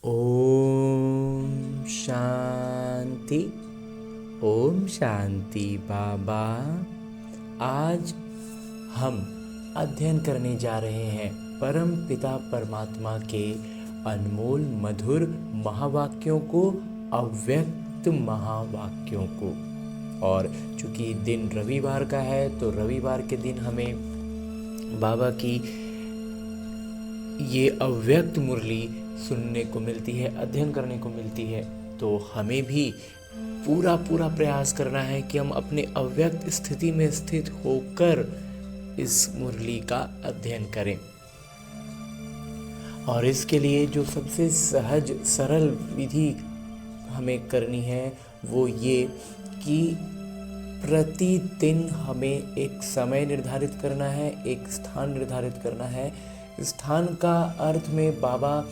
ओम शांति। ओम शांति बाबा। आज हम अध्ययन करने जा रहे हैं परम पिता परमात्मा के अनमोल मधुर महावाक्यों को, अव्यक्त महावाक्यों को। और चूंकि दिन रविवार का है तो रविवार के दिन हमें बाबा की ये अव्यक्त मुरली सुनने को मिलती है, अध्ययन करने को मिलती है। तो हमें भी पूरा प्रयास करना है कि हम अपने अव्यक्त स्थिति में स्थित होकर इस मुरली का अध्ययन करें। और इसके लिए जो सबसे सहज सरल विधि हमें करनी है वो ये कि प्रतिदिन हमें एक समय निर्धारित करना है, एक स्थान निर्धारित करना है। स्थान का अर्थ में बाबा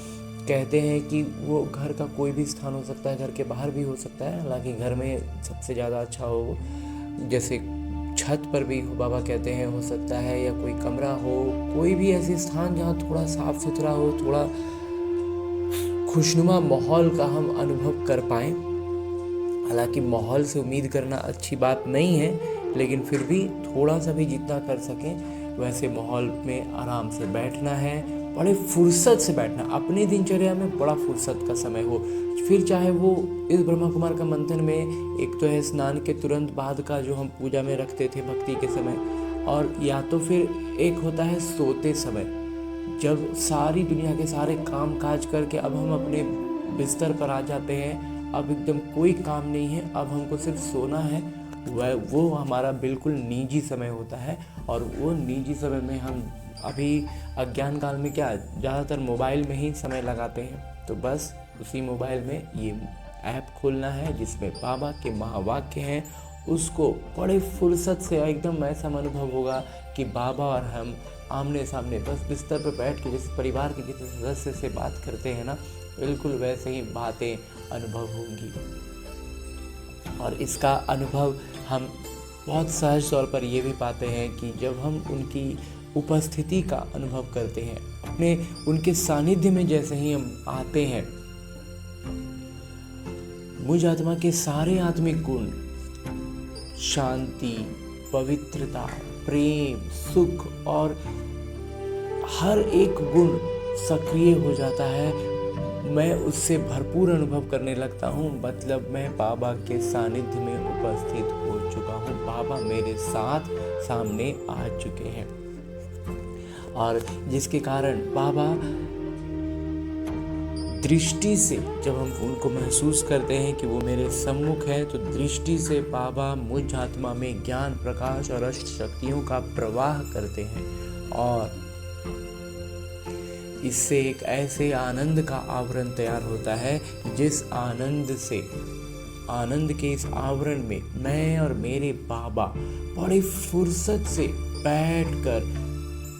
कहते हैं कि वो घर का कोई भी स्थान हो सकता है, घर के बाहर भी हो सकता है। हालांकि घर में सबसे ज़्यादा अच्छा हो, जैसे छत पर भी बाबा कहते हैं हो सकता है, या कोई कमरा हो, कोई भी ऐसे स्थान जहाँ थोड़ा साफ सुथरा हो, थोड़ा खुशनुमा माहौल का हम अनुभव कर पाएँ। हालांकि माहौल से उम्मीद करना अच्छी बात नहीं है, लेकिन फिर भी थोड़ा सा भी जितना कर सकें वैसे माहौल में आराम से बैठना है, बड़े फुर्सत से बैठना। अपनी दिनचर्या में बड़ा फुर्सत का समय हो, फिर चाहे वो इस ब्रह्मा कुमार का मंथन में एक तो है स्नान के तुरंत बाद का जो हम पूजा में रखते थे भक्ति के समय, और या तो फिर एक होता है सोते समय, जब सारी दुनिया के सारे काम काज करके अब हम अपने बिस्तर पर आ जाते हैं, अब एकदम कोई काम नहीं है, अब हमको सिर्फ सोना है। वो हमारा बिल्कुल निजी समय होता है। और वो निजी समय में हम अभी अज्ञान काल में क्या ज़्यादातर मोबाइल में ही समय लगाते हैं। तो बस उसी मोबाइल में ये ऐप खोलना है जिसमें बाबा के महावाक्य हैं, उसको बड़े फुर्सत से एकदम ऐसा अनुभव होगा कि बाबा और हम आमने सामने बस बिस्तर पर बैठ के जैसे परिवार के किसी सदस्य से बात करते हैं ना, बिल्कुल वैसे ही बातें अनुभव होंगी। और इसका अनुभव हम बहुत सहज तौर पर ये भी पाते हैं कि जब हम उनकी उपस्थिति का अनुभव करते हैं, अपने उनके सानिध्य में जैसे ही हम आते हैं, मुझ आत्मा के सारे आत्मिक गुण, शांति, पवित्रता, प्रेम, सुख और हर एक गुण सक्रिय हो जाता है। मैं उससे भरपूर अनुभव करने लगता हूँ। मतलब मैं बाबा के सानिध्य में उपस्थित हो चुका हूँ, बाबा मेरे साथ सामने आ चुके हैं। और जिसके कारण बाबा दृष्टि से जब हम उनको महसूस करते हैं कि वो मेरे सम्मुख है, तो दृष्टि से बाबा मुझ आत्मा में ज्ञान, प्रकाश और अष्ट शक्तियों का प्रवाह करते हैं। और इससे एक ऐसे आनंद का आवरण तैयार होता है जिस आनंद के इस आवरण में मैं और मेरे बाबा बड़ी फुर्सत से बैठकर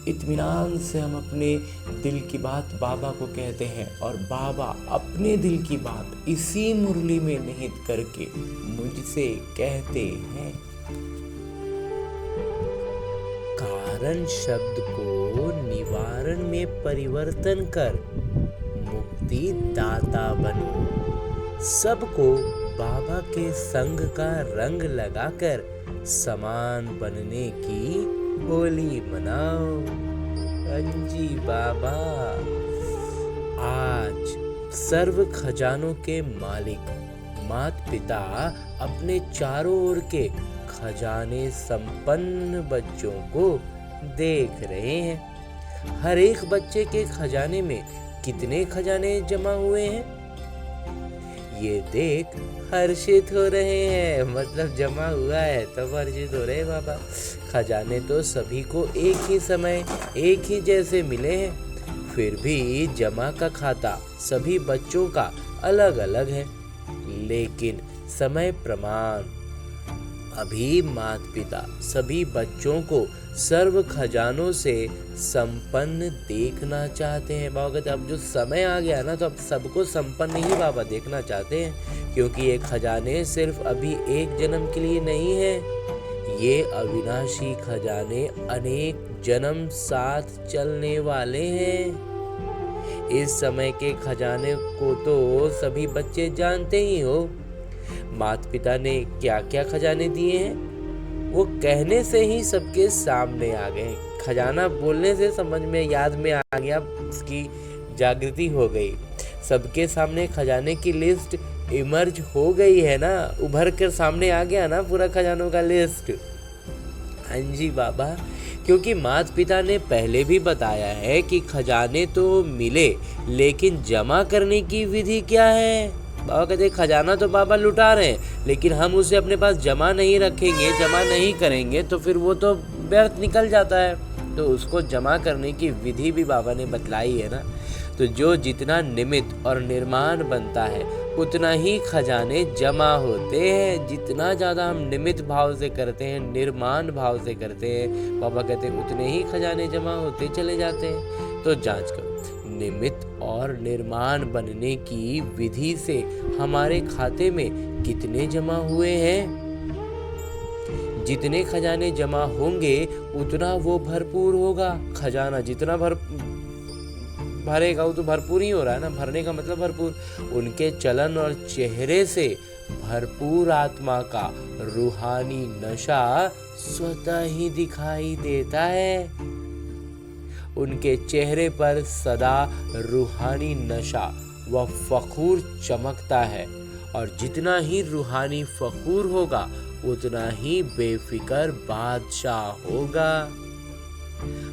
इत्मीनान से हम अपने दिल की बात बाबा को कहते हैं, और बाबा अपने दिल की बात इसी मुरली में निहित करके मुझसे कहते हैं। कारण शब्द को निवारण में परिवर्तन कर मुक्ति दाता बनो। सबको बाबा के संग का रंग लगाकर समान बनने की होली मनाओ। अंजी बाबा। आज सर्व खजानों के मालिक माता पिता अपने चारों ओर के खजाने संपन्न बच्चों को देख रहे हैं। हर एक बच्चे के खजाने में कितने खजाने जमा हुए हैं ये देख हर्षित हो रहे हैं। मतलब जमा हुआ है तब हर्षित हो रहे हैं बाबा। खजाने तो सभी को एक ही समय एक ही जैसे मिले हैं, फिर भी जमा का खाता सभी बच्चों का अलग अलग है। लेकिन समय प्रमाण अभी माता पिता सभी बच्चों को सर्व खजानों से संपन्न देखना चाहते हैं। बाबा कहते अब जो समय आ गया ना, तो अब सबको संपन्न ही बाबा देखना चाहते हैं, क्योंकि ये खजाने सिर्फ अभी एक जन्म के लिए नहीं है, ये अविनाशी खजाने अनेक जन्म साथ चलने वाले हैं। इस समय के खजाने को तो सभी बच्चे जानते ही हो। माता पिता ने क्या क्या खजाने दिए हैं वो कहने से ही सबके सामने आ गए। खजाना बोलने से समझ में याद में आ गया, उसकी जागृति हो गई। सबके सामने खजाने की लिस्ट इमर्ज हो गई है ना, उभर कर सामने आ गया ना पूरा खजानों का लिस्ट। हाँ जी बाबा, क्योंकि माता पिता ने पहले भी बताया है कि खजाने तो मिले, लेकिन जमा करने की विधि क्या है। बाबा कहते खजाना तो बाबा लुटा रहे हैं, लेकिन हम उसे अपने पास जमा नहीं रखेंगे, जमा नहीं करेंगे तो फिर वो तो व्यर्थ निकल जाता है। तो उसको जमा करने की विधि भी बाबा ने बतलाई है ना। तो जो जितना निमित्त और निर्माण बनता है उतना ही खजाने जमा होते हैं। जितना ज़्यादा हम निमित्त भाव से करते हैं, निर्माण भाव से करते हैं, बाबा कहते हैं उतने ही खजाने जमा होते चले जाते हैं। तो जांच करो, निमित्त और निर्माण बनने की विधि से हमारे खाते में कितने जमा हुए हैं। जितने खजाने जमा होंगे उतना वो भरपूर होगा। खजाना जितना भरेगा वो तो भरपूर ही हो रहा है ना, भरने का मतलब भरपूर। उनके चलन और चेहरे से भरपूर आत्मा का रूहानी नशा स्वतः ही दिखाई देता है। उनके चेहरे पर सदा रूहानी नशा व फखूर चमकता है, और जितना ही रूहानी फखूर होगा उतना ही बेफिक्र बादशाह होगा।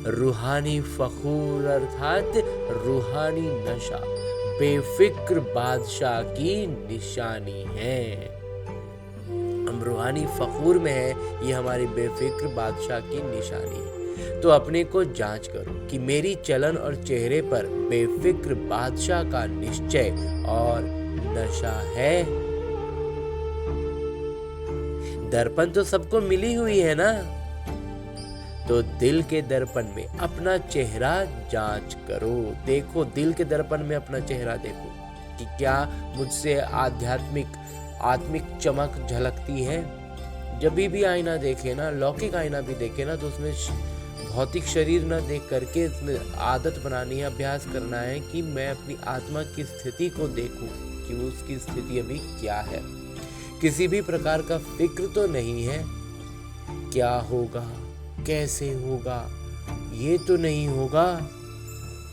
रूहानी फखूर अर्थात रूहानी नशा बेफिक्र बादशाह की निशानी है। हम रूहानी फखूर में है, ये हमारी बेफिक्र बादशाह की निशानी है। तो अपने को जांच करो कि मेरी चलन और चेहरे पर बेफिक्र बादशाह का निश्चय और नशा है। दर्पण तो सबको मिली हुई है ना, तो दिल के दर्पण में अपना चेहरा जांच करो। देखो दिल के दर्पण में अपना चेहरा देखो कि क्या मुझसे आत्मिक चमक झलकती है। जब भी आईना देखे ना, लौकिक आईना भी देखे ना, तो उसमें भौतिक शरीर ना देख करके इसमें आदत बनानी है, अभ्यास करना है कि मैं अपनी आत्मा की स्थिति को देखूं कि उसकी स्थिति अभी क्या है। किसी भी प्रकार का फिक्र तो नहीं है, क्या होगा, कैसे होगा, ये तो नहीं होगा।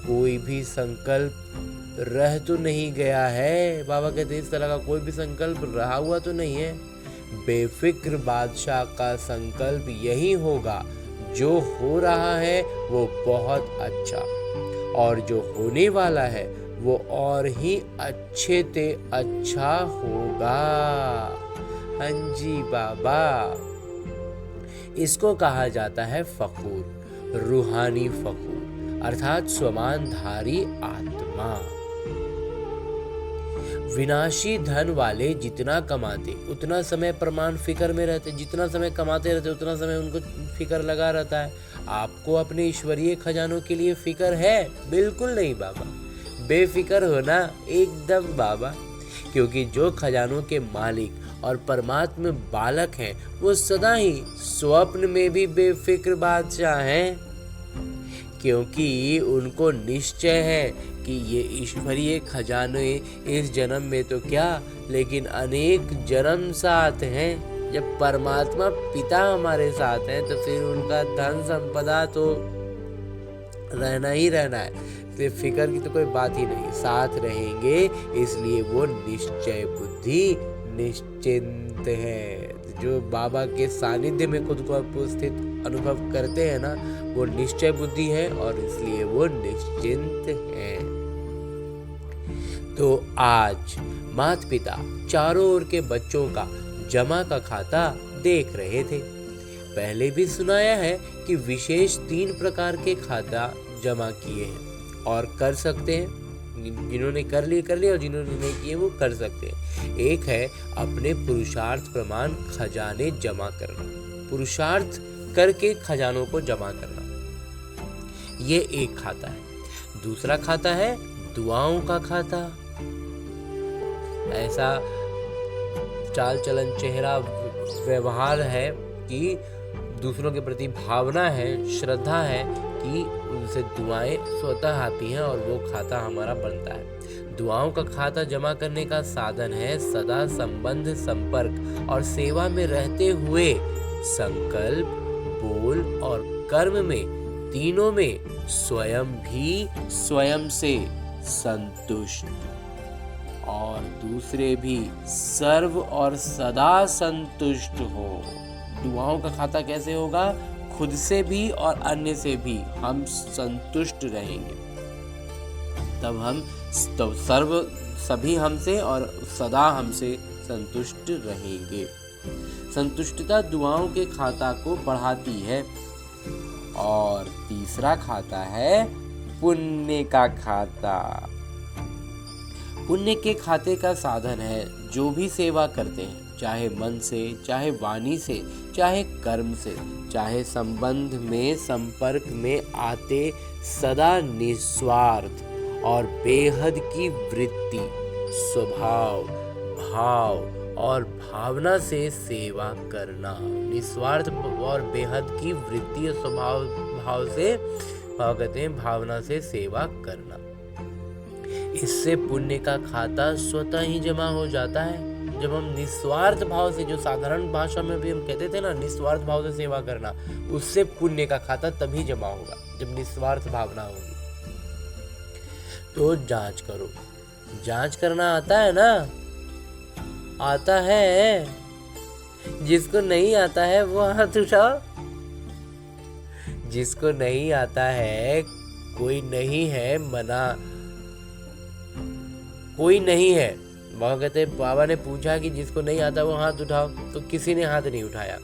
कोई भी संकल्प रह तो नहीं गया है। बाबा कहते हैं इस तरह का कोई भी संकल्प रहा हुआ तो नहीं है। बेफिक्र बादशाह का संकल्प यही होगा, जो हो रहा है वो बहुत अच्छा, और जो होने वाला है वो और ही अच्छे ते अच्छा होगा। हाँ जी बाबा, इसको कहा जाता है फखूर, रूहानी फखूर अर्थात स्वमानधारी आत्मा। विनाशी धन वाले जितना कमाते उतना समय प्रमाण फिक्र में रहते, जितना समय कमाते रहते उतना समय उनको फिक्र लगा रहता है। आपको अपने ईश्वरीय खजानों के लिए फिक्र है? बिल्कुल नहीं बाबा, बेफिक्र होना एकदम बाबा, क्योंकि जो खजानों के मालिक और परमात्मा बालक हैं वो सदा ही स्वप्न में भी बेफिक्र बादशाह हैं, क्योंकि उनको निश्चय है कि ये ईश्वरीय खजाने इस जन्म में तो क्या, लेकिन अनेक जन्म साथ हैं। जब परमात्मा पिता हमारे साथ हैं तो फिर उनका धन संपदा तो रहना ही रहना है, इसलिए फिक्र की तो कोई बात ही नहीं, साथ रहेंगे। इसलिए वो निश्चय बुद्धि निश्चिंत है। जो बाबा के सानिध्य में खुद को उपस्थित अनुभव करते हैं ना, वो निश्चय बुद्धि है और इसलिए वो निश्चिंत है। तो आज माता पिता चारों ओर के बच्चों का जमा का खाता देख रहे थे। पहले भी सुनाया है कि विशेष 3 प्रकार के खाता जमा किए हैं और कर सकते हैं। जिन्होंने कर लिए और जिन्होंने नहीं किए वो कर सकते हैं। एक है अपने पुरुषार्थ प्रमाण खजाने जमा करना, पुरुषार्थ करके खजानों को जमा करना, ये एक खाता है। दूसरा खाता है दुआओं का खाता। ऐसा चाल चलन चेहरा व्यवहार है कि दूसरों के प्रति भावना है, श्रद्धा है कि उनसे दुआएं स्वतः आती हैं और वो खाता हमारा बनता है। दुआओं का खाता जमा करने का साधन है सदा संबंध, संपर्क और सेवा में रहते हुए संकल्प, बोल और कर्म में, तीनों में स्वयं भी स्वयं से संतुष्ट और दूसरे भी सर्व और सदा संतुष्ट हो। दुआओं का खाता कैसे होगा? खुद से भी और अन्य से भी हम संतुष्ट रहेंगे, तब हम सभी हमसे और सदा हमसे संतुष्ट रहेंगे। संतुष्टता दुआओं के खाता को बढ़ाती है। और तीसरा खाता है पुण्य का खाता। पुण्य के खाते का साधन है जो भी सेवा करते हैं, चाहे मन से, चाहे वाणी से, चाहे कर्म से, चाहे संबंध में, संपर्क में आते सदा निस्वार्थ और बेहद की वृत्ति, स्वभाव, भाव और भावना से सेवा करना। निस्वार्थ और बेहद की वृत्ति और स्वभाव भाव से कहते हैं भावना से सेवा करना। इससे पुण्य का खाता स्वतः ही जमा हो जाता है। जब हम निस्वार्थ भाव से, जो साधारण भाषा में भी हम कहते थे ना, निस्वार्थ भाव से सेवा करना, उससे पुण्य का खाता तभी जमा होगा जब निस्वार्थ भावना होगी। तो जांच करो। जांच करना आता है ना? आता है। जिसको नहीं आता है वो हाथ उठाओ। जिसको नहीं आता है, कोई नहीं है मना, कोई नहीं है। बाबा कहते हैं, बाबा ने पूछा कि जिसको नहीं आता वो हाथ उठाओ, तो किसी ने हाथ नहीं उठाया।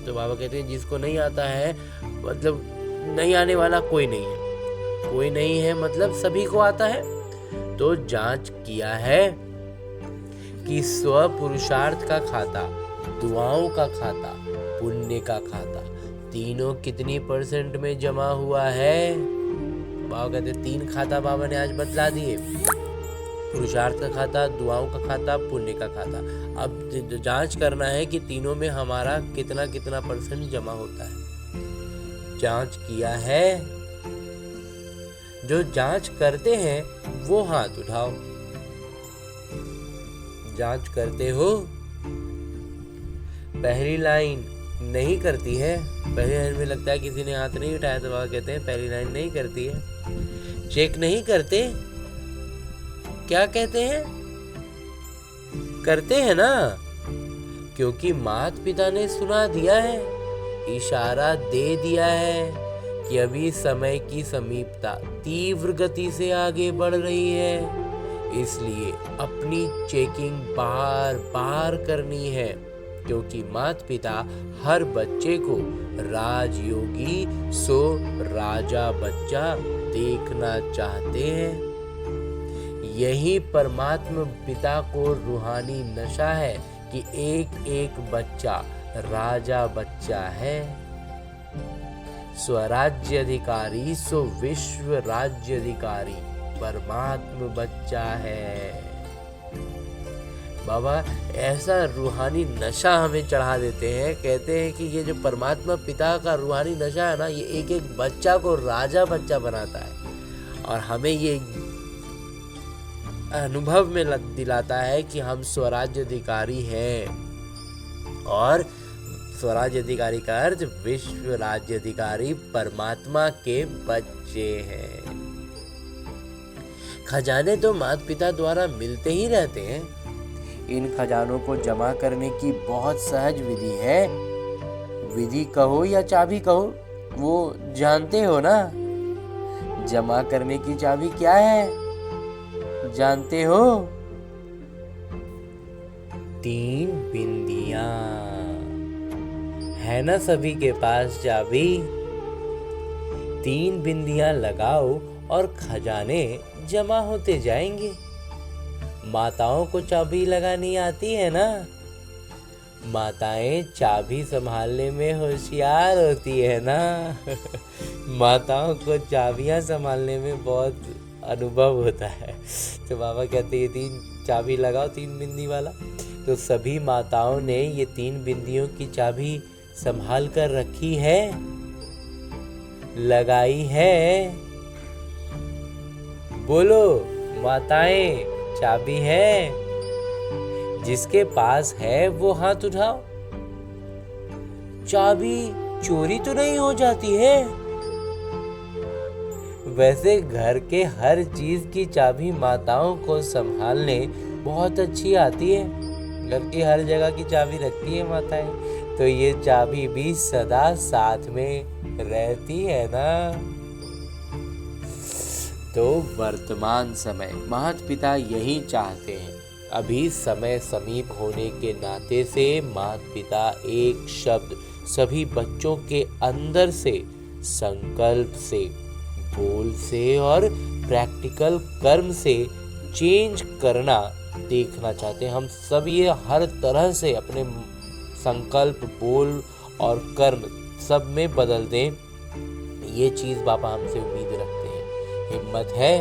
तो बाबा कहते हैं जिसको नहीं आता है मतलब नहीं आने वाला कोई नहीं है। कोई नहीं है मतलब सभी को आता है। तो जांच किया है कि स्व पुरुषार्थ का खाता, दुआओं का खाता, पुण्य का खाता, तीनों कितनी % में जमा हुआ है? बाबा कहते 3 खाता बाबा ने आज बतला दिए। पुरुषार्थ का खाता, दुआओं का खाता, पुण्य का खाता। अब जांच करना है कि तीनों में हमारा कितना कितना % जमा होता है। जांच किया है? जो जांच करते हैं वो हाथ उठाओ। जांच करते हो? पहली लाइन नहीं करती है। पहली लाइन में लगता है किसी ने हाथ नहीं उठाया, तो बाबा कहते हैं पहली लाइन नहीं करती है। चेक नहीं करते, क्या कहते हैं? करते हैं ना, क्योंकि माता पिता ने सुना दिया है, इशारा दे दिया है कि अभी समय की समीपता तीव्र गति से आगे बढ़ रही है। इसलिए अपनी चेकिंग बार बार करनी है, क्योंकि माता पिता हर बच्चे को राजयोगी सो राजा बच्चा देखना चाहते हैं। यही परमात्मा पिता को रूहानी नशा है कि एक एक बच्चा राजा बच्चा है। स्वराज्य अधिकारी सो विश्व राज्य अधिकारी परमात्मा बच्चा है। बाबा ऐसा रूहानी नशा हमें चढ़ा देते हैं, कहते हैं कि ये जो परमात्मा पिता का रूहानी नशा है ना, ये एक एक बच्चा को राजा बच्चा बनाता है और हमें ये अनुभव में दिलाता है कि हम स्वराज्य अधिकारी हैं। और स्वराज्य अधिकारी का अर्थ विश्व राज्य अधिकारी परमात्मा के बच्चे हैं। खजाने तो माता पिता द्वारा मिलते ही रहते हैं। इन खजानों को जमा करने की बहुत सहज विधि है। विधि कहो या चाबी कहो, वो जानते हो ना। जमा करने की चाबी क्या है जानते हो? 3 बिंदियां है ना सभी के पास चाबी। 3 बिंदियां लगाओ और खजाने जमा होते जाएंगे। माताओं को चाबी लगानी आती है ना। माताएं चाबी संभालने में होशियार होती है ना। माताओं को चाबियां संभालने में बहुत अनुभव होता है। तो बाबा कहते हैं 3 चाबी लगाओ, 3 बिंदी वाला। तो सभी माताओं ने ये 3 बिंदियों की चाबी संभाल कर रखी है। लगाई है? बोलो माताएं, चाबी है? जिसके पास है वो हाथ उठाओ। चाबी चोरी तो नहीं हो जाती है? वैसे घर के हर चीज की चाबी माताओं को संभालने बहुत अच्छी आती है। घर की हर जगह की चाबी रखती है माताएं, तो ये चाबी भी सदा साथ में रहती है ना। तो वर्तमान समय माता पिता यही चाहते हैं। अभी समय समीप होने के नाते से माता पिता एक शब्द सभी बच्चों के अंदर से, संकल्प से, बोल से और प्रैक्टिकल कर्म से चेंज करना देखना चाहते हैं। हम सब ये हर तरह से अपने संकल्प, बोल और कर्म सब में बदल दें, ये चीज बाबा हमसे उम्मीद रखते हैं। हिम्मत है?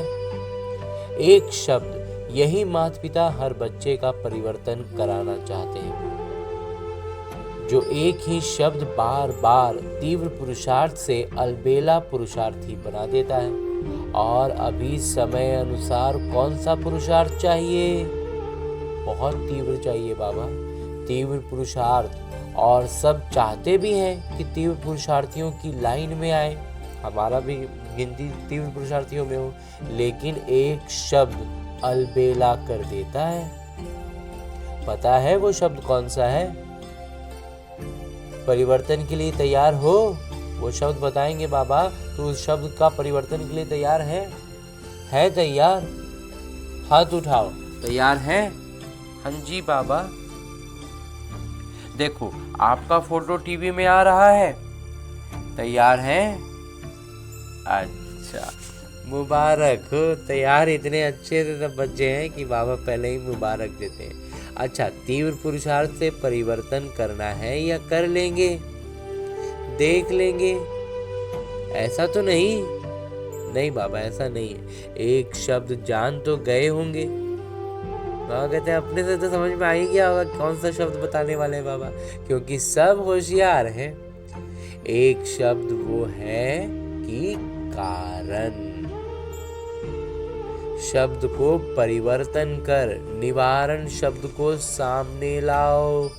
एक शब्द, यही माता पिता हर बच्चे का परिवर्तन कराना चाहते हैं। जो एक ही शब्द बार बार तीव्र पुरुषार्थ से अलबेला पुरुषार्थी बना देता है। और अभी समय अनुसार कौन सा पुरुषार्थ चाहिए? बहुत तीव्र चाहिए बाबा, तीव्र पुरुषार्थ। और सब चाहते भी हैं कि तीव्र पुरुषार्थियों की लाइन में आए, हमारा भी गिनती तीव्र पुरुषार्थियों में हो, लेकिन एक शब्द अलबेला कर देता है। पता है वो शब्द कौन सा है? परिवर्तन के लिए तैयार हो? वो शब्द बताएंगे बाबा। तो उस शब्द का परिवर्तन के लिए तैयार है? तैयार? हाथ उठाओ। तैयार है? हाँ जी बाबा। देखो आपका फोटो टीवी में आ रहा है। तैयार है? अच्छा, मुबारक हो। तैयार इतने अच्छे से सब बच्चे हैं कि बाबा पहले ही मुबारक देते हैं। अच्छा, तीव्र पुरुषार्थ से परिवर्तन करना है या कर लेंगे, देख लेंगे? ऐसा तो नहीं बाबा, ऐसा नहीं है। एक शब्द जान तो गए होंगे। बाबा कहते हैं अपने से तो समझ में आ ही गया होगा कौन सा शब्द बताने वाले हैं बाबा, क्योंकि सब होशियार हैं। एक शब्द वो है कि कारण। शब्द को परिवर्तन कर निवारण शब्द को सामने लाओ।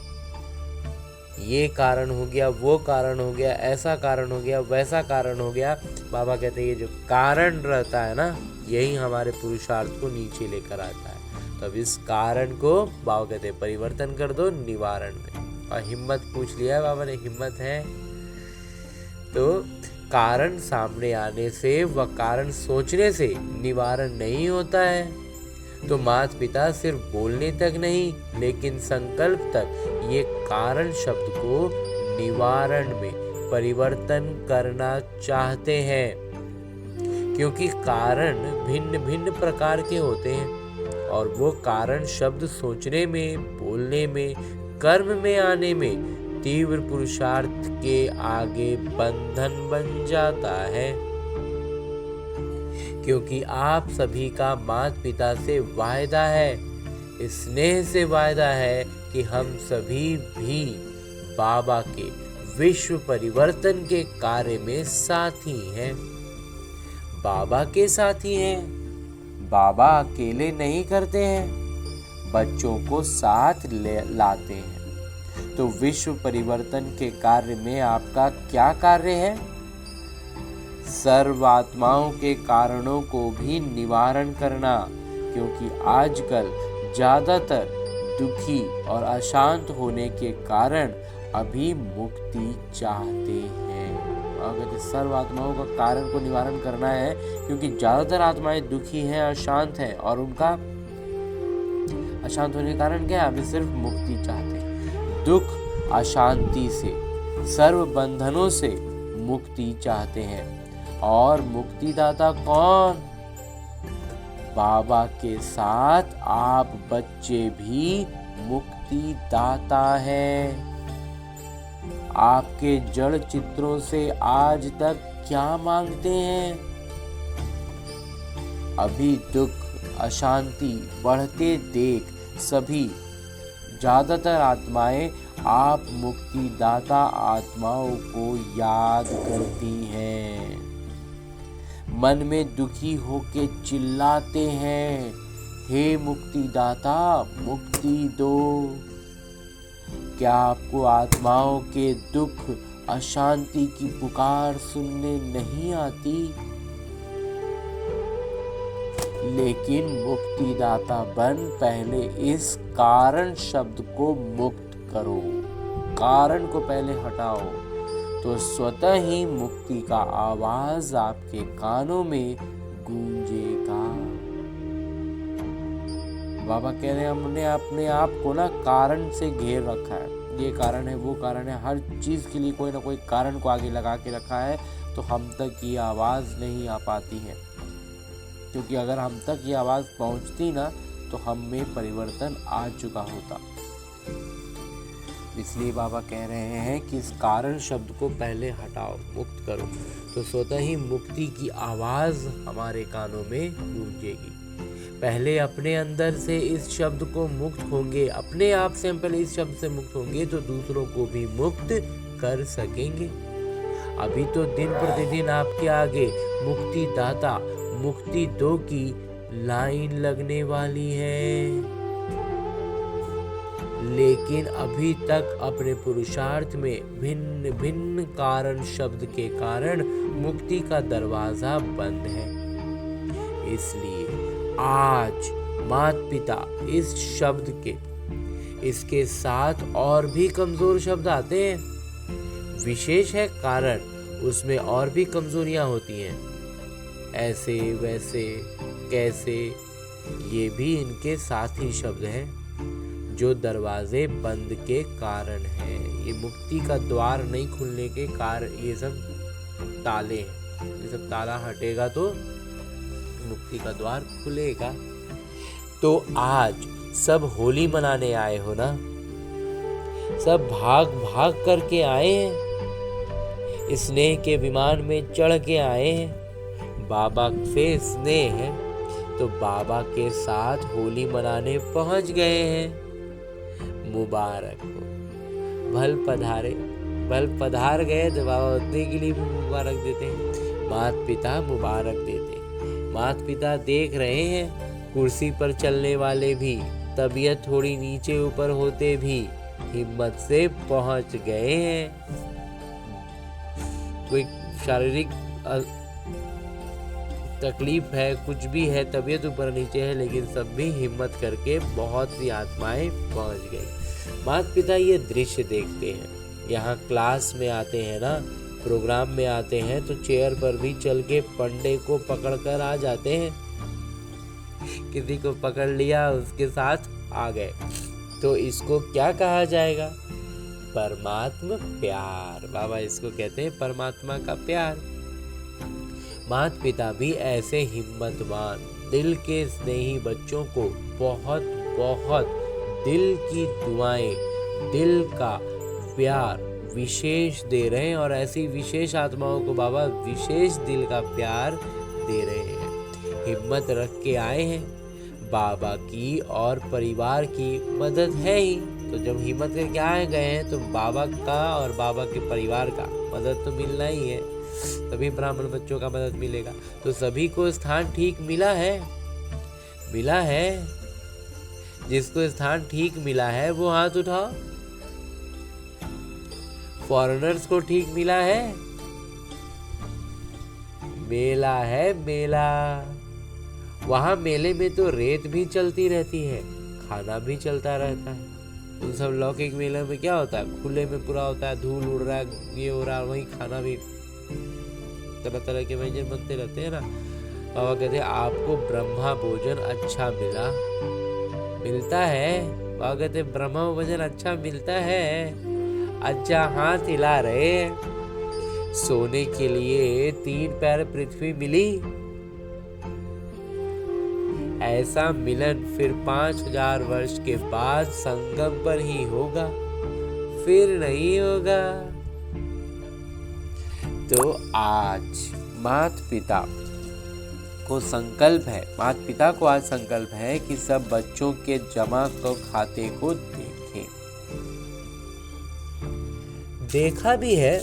ये कारण हो गया, वो कारण हो गया, ऐसा कारण हो गया, वैसा कारण हो गया। बाबा कहते हैं ये जो कारण रहता है ना, यही हमारे पुरुषार्थ को नीचे लेकर आता है। तो अब इस कारण को बाबा कहते हैं परिवर्तन कर दो निवारण में। और हिम्मत पूछ लिया है बाबा ने, हिम्मत है? तो कारण सामने आने से व कारण सोचने से निवारण नहीं होता है। तो माता पिता सिर्फ बोलने तक नहीं, लेकिन संकल्प तक ये कारण शब्द को निवारण में परिवर्तन करना चाहते हैं। क्योंकि कारण भिन्न भिन्न प्रकार के होते हैं और वो कारण शब्द सोचने में, बोलने में, कर्म में आने में तीव्र पुरुषार्थ के आगे बंधन बन जाता है। क्योंकि आप सभी का माता पिता से वायदा है, स्नेह से वायदा है कि हम सभी भी बाबा के विश्व परिवर्तन के कार्य में साथी हैं। बाबा के साथी हैं। बाबा अकेले नहीं करते हैं, बच्चों को साथ लाते हैं। तो विश्व परिवर्तन के कार्य में आपका क्या कार्य है? सर्व आत्माओं के कारणों को भी निवारण करना। क्योंकि आजकल ज्यादातर दुखी और अशांत होने के कारण अभी मुक्ति चाहते हैं। अगर सर्व आत्माओं का कारण को निवारण करना है, क्योंकि ज्यादातर आत्माएं दुखी हैं, अशांत हैं, और उनका अशांत होने के कारण क्या है? अभी सिर्फ मुक्ति चाहते हैं। दुख, अशांति से, सर्व बंधनों से मुक्ति चाहते हैं। और मुक्तिदाता कौन? बाबा के साथ आप बच्चे भी मुक्तिदाता हैं। आपके जड़ चित्रों से आज तक क्या मांगते हैं? अभी दुख, अशांति बढ़ते देख सभी ज्यादातर आत्माएं आप मुक्तिदाता आत्माओं को याद करती हैं। मन में दुखी होके चिल्लाते हैं, हे मुक्तिदाता मुक्ति दो। क्या आपको आत्माओं के दुख अशांति की पुकार सुनने नहीं आती? लेकिन मुक्तिदाता बन पहले इस कारण शब्द को मुक्त करो, कारण को पहले हटाओ, तो स्वतः ही मुक्ति का आवाज आपके कानों में गूंजेगा। बाबा कह रहे हैं हमने अपने आप को ना कारण से घेर रखा है, ये कारण है वो कारण है, हर चीज के लिए कोई ना कोई कारण को आगे लगा के रखा है, तो हम तक ये आवाज नहीं आ पाती है। क्योंकि अगर हम तक ये आवाज पहुंचती ना तो हम में परिवर्तन आ चुका होता। इसलिए बाबा कह रहे हैं कि इस कारण शब्द को पहले हटाओ, मुक्त करो, तो स्वतः ही मुक्ति की आवाज हमारे कानों में गूंजेगी। पहले अपने अंदर से इस शब्द को मुक्त होंगे, अपने आप से हम पहले इस शब्द से मुक्त होंगे तो दूसरों को भी मुक्त कर सकेंगे। अभी तो दिन प्रतिदिन आपके आगे मुक्ति दाता मुक्ति दो की लाइन लगने वाली है, लेकिन अभी तक अपने पुरुषार्थ में भिन्न भिन्न कारण शब्द के कारण मुक्ति का दरवाजा बंद है। इसलिए आज माता पिता इस शब्द के इसके साथ और भी कमजोर शब्द आते हैं, विशेष है कारण, उसमें और भी कमजोरियां होती हैं, ऐसे वैसे कैसे, ये भी इनके साथी शब्द हैं जो दरवाजे बंद के कारण हैं। ये मुक्ति का द्वार नहीं खुलने के कारण, ये सब ताले हैं, ये सब ताला हटेगा तो मुक्ति का द्वार खुलेगा। तो आज सब होली मनाने आए हो ना, सब भाग भाग करके आए हैं, स्नेह के विमान में चढ़ के आए हैं, बाबा से स्नेह है तो बाबा के साथ होली मनाने पहुंच गए हैं। मुबारक हो, भल पधार गए तो बाबा उतने के लिए भी मुबारक देते हैं, माता पिता मुबारक देते हैं। माता पिता देख रहे हैं कुर्सी पर चलने वाले भी, तबीयत थोड़ी नीचे ऊपर होते भी हिम्मत से पहुंच गए हैं। कोई शारीरिक तकलीफ है, कुछ भी है, तबीयत ऊपर नीचे है, लेकिन सब भी हिम्मत करके बहुत सी आत्माएं पहुंच गई। माता पिता ये दृश्य देखते हैं, यहाँ क्लास में आते हैं ना, प्रोग्राम में आते हैं तो चेयर पर भी चल के पंडे को पकड़ कर आ जाते हैं, किसी को पकड़ लिया उसके साथ आ गए, तो इसको क्या कहा जाएगा? परमात्मा प्यार। बाबा इसको कहते हैं परमात्मा का प्यार। माता पिता भी ऐसे हिम्मतवान दिल के स्नेही बच्चों को बहुत बहुत दिल की दुआएं, दिल का प्यार विशेष दे रहे हैं, और ऐसी विशेष आत्माओं को बाबा विशेष दिल का प्यार दे रहे हैं। हिम्मत रख के आए हैं, बाबा की और परिवार की मदद है ही, तो जब हिम्मत करके आए गए हैं तो बाबा का और बाबा के परिवार का मदद तो मिलना ही है, तभी ब्राह्मण बच्चों का मदद मिलेगा। तो सभी को स्थान ठीक मिला है, मिला है। जिसको स्थान ठीक मिला है वो हाथ उठाओ। फॉरेनर्स को ठीक मिला है, मेला है मेला, वहां मेले में तो रेत भी चलती रहती है, खाना भी चलता रहता है। उन सब लौकिक मेले में क्या होता है, खुले में पूरा होता है, धूल उड़ रहा है, ये हो रहा है, वहीं खाना भी तरह तरह के व्यंजन बनते रहते हैं ना। बाबा कहते हैं आपको ब्रह्मा भोजन अच्छा मिलता है। बाबा कहते हैं ब्रह्मा भोजन अच्छा मिलता है, अच्छा हाथ हिला रहे, सोने के लिए 3 पैर पृथ्वी मिली, ऐसा मिलन फिर 5000 वर्ष के बाद संगम पर ही होगा, फिर नहीं होगा। तो आज माता पिता को संकल्प है, माता पिता को आज संकल्प है कि सब बच्चों के जमा खाते को देखें। देखा भी है,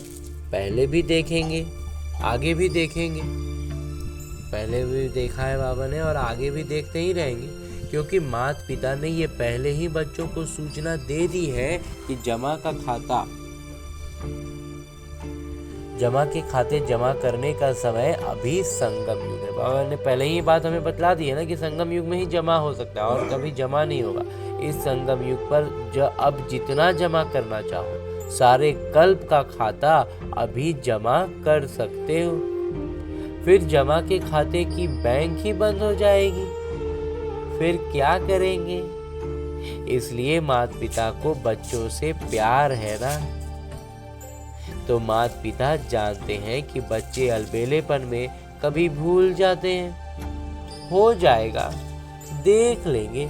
पहले भी देखेंगे, आगे भी देखेंगे। पहले भी देखा है बाबा ने और आगे भी देखते ही रहेंगे, क्योंकि माता पिता ने ये पहले ही बच्चों को सूचना दे दी है कि जमा के खाते जमा करने का समय अभी संगम युग है। बाबा ने पहले ही बात हमें बतला दी है ना कि संगम युग में ही जमा हो सकता है और कभी जमा नहीं होगा। इस संगम युग पर अब जितना जमा करना चाहो सारे कल्प का खाता अभी जमा कर सकते हो। फिर जमा के खाते की बैंक ही बंद हो जाएगी, फिर क्या करेंगे? इसलिए माता पिता को बच्चों से प्यार है ना, तो माता पिता जानते हैं कि बच्चे अलबेलेपन में कभी भूल जाते हैं। हो जाएगा, देख लेंगे,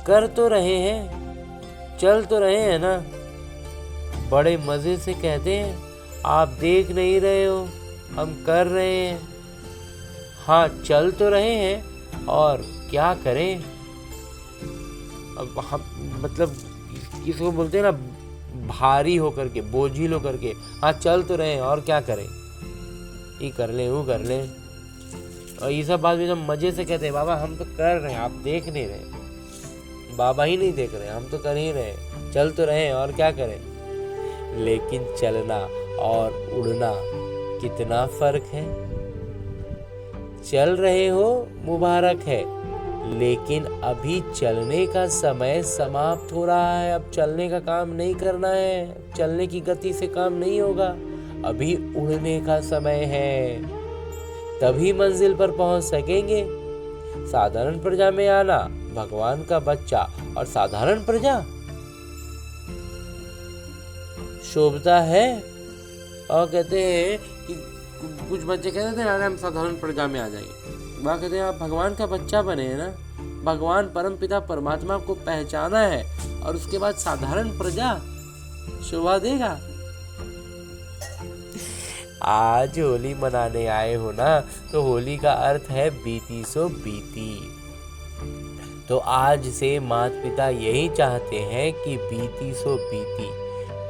कर तो रहे हैं, चल तो रहे हैं ना। बड़े मजे से कहते हैं, आप देख नहीं रहे हो, हम कर रहे हैं। हाँ, चल तो रहे हैं और क्या करें। अब हम मतलब इसको बोलते हैं ना, भारी होकर के, बोझिल होकर के। हाँ, चल तो रहे हैं और क्या करें, ये कर लें, वो कर लें। और ये सब बात भी हम मजे से कहते हैं, बाबा हम तो कर रहे हैं, आप देख नहीं रहे। बाबा ही नहीं देख रहे, हम तो कर ही रहे हैं, चल तो रहे हैं और क्या करें। लेकिन चलना और उड़ना कितना फर्क है। चल रहे हो मुबारक है, लेकिन अभी चलने का समय समाप्त हो रहा है। अब चलने का काम नहीं करना है, चलने की गति से काम नहीं होगा। अभी उड़ने का समय है, तभी मंजिल पर पहुंच सकेंगे। साधारण प्रजा में आना भगवान का बच्चा, और साधारण प्रजा शोभता है। और कहते हैं कि कुछ बच्चे कहते थे अरे हम साधारण प्रजा में आ जाएंगे। वह कहते हैं आप भगवान का बच्चा बने हैं ना, भगवान परम पिता परमात्मा को पहचाना है और उसके बाद साधारण प्रजा शोभा देगा। आज होली मनाने आए हो ना, तो होली का अर्थ है बीती सो बीती। तो आज से माता पिता यही चाहते हैं कि बीती सो बीती।